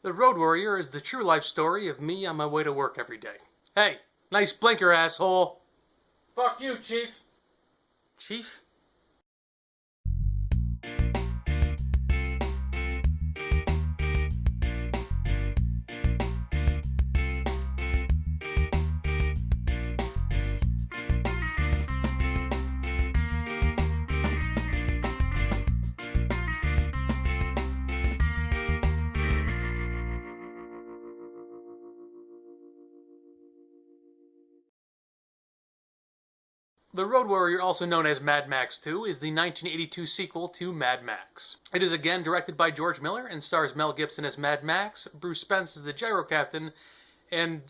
The Road Warrior is the true life story of me on my way to work every day. Hey, nice blinker, asshole. Fuck you, Chief. Chief? The Road Warrior, also known as Mad Max 2, is the 1982 sequel to Mad Max. It is again directed by George Miller and stars Mel Gibson as Mad Max, Bruce Spence as the gyro captain, and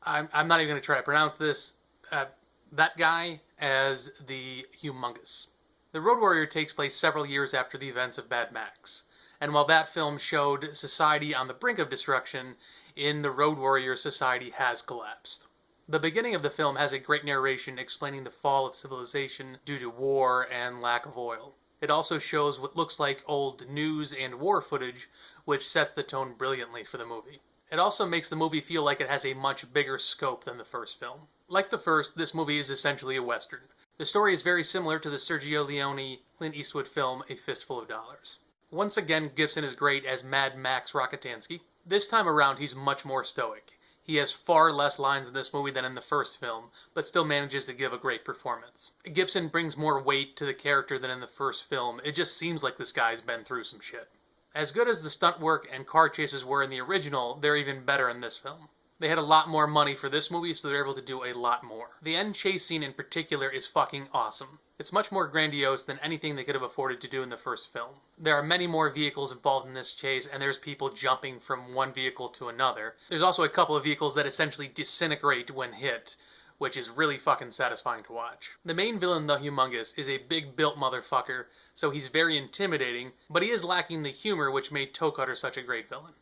I'm not even going to try to pronounce this, that guy as the Humongous. The Road Warrior takes place several years after the events of Mad Max, and while that film showed society on the brink of destruction, in The Road Warrior, society has collapsed. The beginning of the film has a great narration explaining the fall of civilization due to war and lack of oil. It also shows what looks like old news and war footage, which sets the tone brilliantly for the movie. It also makes the movie feel like it has a much bigger scope than the first film. Like the first, this movie is essentially a western. The story is very similar to the Sergio Leone, Clint Eastwood film A Fistful of Dollars. Once again, Gibson is great as Mad Max Rockatansky. This time around, he's much more stoic. He has far less lines in this movie than in the first film, but still manages to give a great performance. Gibson brings more weight to the character than in the first film. It just seems like this guy's been through some shit. As good as the stunt work and car chases were in the original, they're even better in this film. They had a lot more money for this movie, so they're able to do a lot more. The end chase scene in particular is fucking awesome. It's much more grandiose than anything they could have afforded to do in the first film. There are many more vehicles involved in this chase, and there's people jumping from one vehicle to another. There's also a couple of vehicles that essentially disintegrate when hit, which is really fucking satisfying to watch. The main villain, the Humongous, is a big built motherfucker, so he's very intimidating, but he is lacking the humor which made Toe Cutter such a great villain.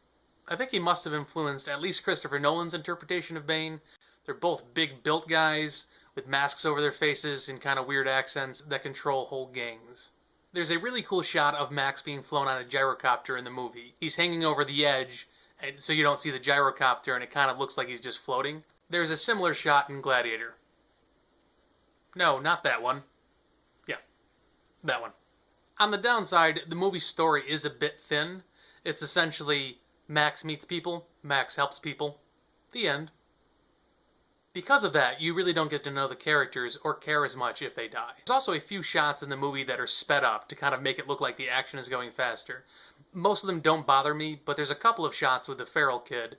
I think he must have influenced at least Christopher Nolan's interpretation of Bane. They're both big built guys with masks over their faces and kind of weird accents that control whole gangs. There's a really cool shot of Max being flown on a gyrocopter in the movie. He's hanging over the edge, and so you don't see the gyrocopter and it kind of looks like he's just floating. There's a similar shot in Gladiator. No, not that one. Yeah, that one. On the downside, the movie's story is a bit thin. It's essentially Max meets people, Max helps people. The end. Because of that, you really don't get to know the characters or care as much if they die. There's also a few shots in the movie that are sped up to kind of make it look like the action is going faster. Most of them don't bother me, but there's a couple of shots with the feral kid,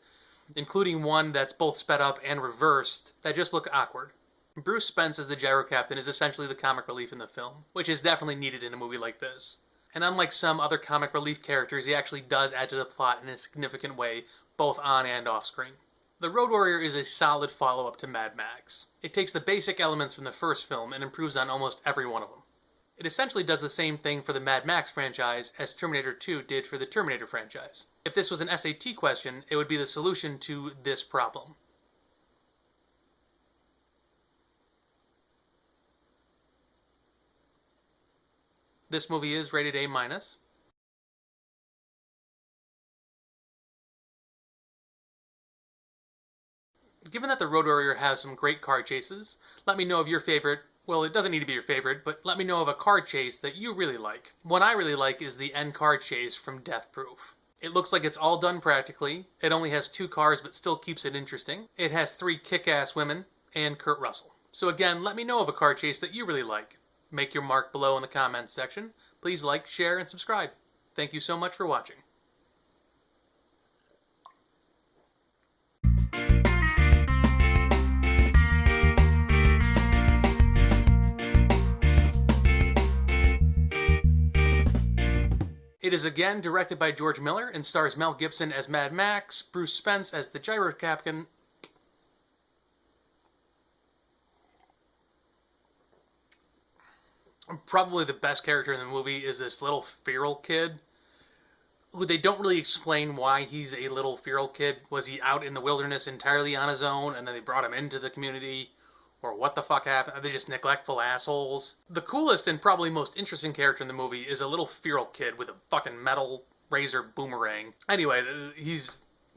including one that's both sped up and reversed, that just look awkward. Bruce Spence as the gyro captain is essentially the comic relief in the film, which is definitely needed in a movie like this. And unlike some other comic relief characters, he actually does add to the plot in a significant way, both on and off screen. The Road Warrior is a solid follow-up to Mad Max. It takes the basic elements from the first film and improves on almost every one of them. It essentially does the same thing for the Mad Max franchise as Terminator 2 did for the Terminator franchise. If this was an SAT question, it would be the solution to this problem. This movie is rated A-. Given that The Road Warrior has some great car chases, let me know of your favorite. Well, it doesn't need to be your favorite, but let me know of a car chase that you really like. One I really like is the end car chase from Death Proof. It looks like it's all done practically. It only has 2 cars, but still keeps it interesting. It has 3 kick-ass women and Kurt Russell. So again, let me know of a car chase that you really like. Make your mark below in the comments section. Please like, share, and subscribe. Thank you so much for watching. It is again directed by George Miller and stars Mel Gibson as Mad Max, Bruce Spence as the gyro captain, probably the best character in the movie is this little feral kid, who they don't really explain why he's a little feral kid. Was he out in the wilderness entirely on his own, and then they brought him into the community? Or what the fuck happened? Are they just neglectful assholes? The coolest and probably most interesting character in the movie is a little feral kid with a fucking metal razor boomerang. Anyway, he's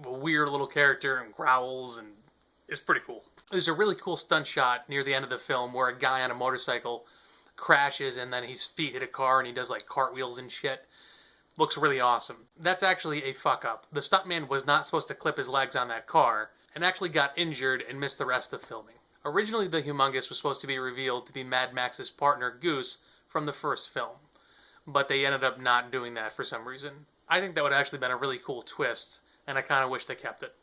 a weird little character and growls, and it's pretty cool. There's a really cool stunt shot near the end of the film where a guy on a motorcycle crashes and then his feet hit a car and he does like cartwheels and shit. Looks really awesome. That's actually a fuck up. The stuntman was not supposed to clip his legs on that car and actually got injured and missed the rest of filming. Originally, the Humongous was supposed to be revealed to be Mad Max's partner Goose from the first film, but they ended up not doing that for some reason. I think that would have actually been a really cool twist, and I kind of wish they kept it.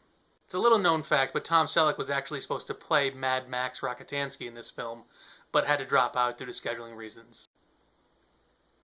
It's a little known fact, but Tom Selleck was actually supposed to play Mad Max Rockatansky in this film, but had to drop out due to scheduling reasons.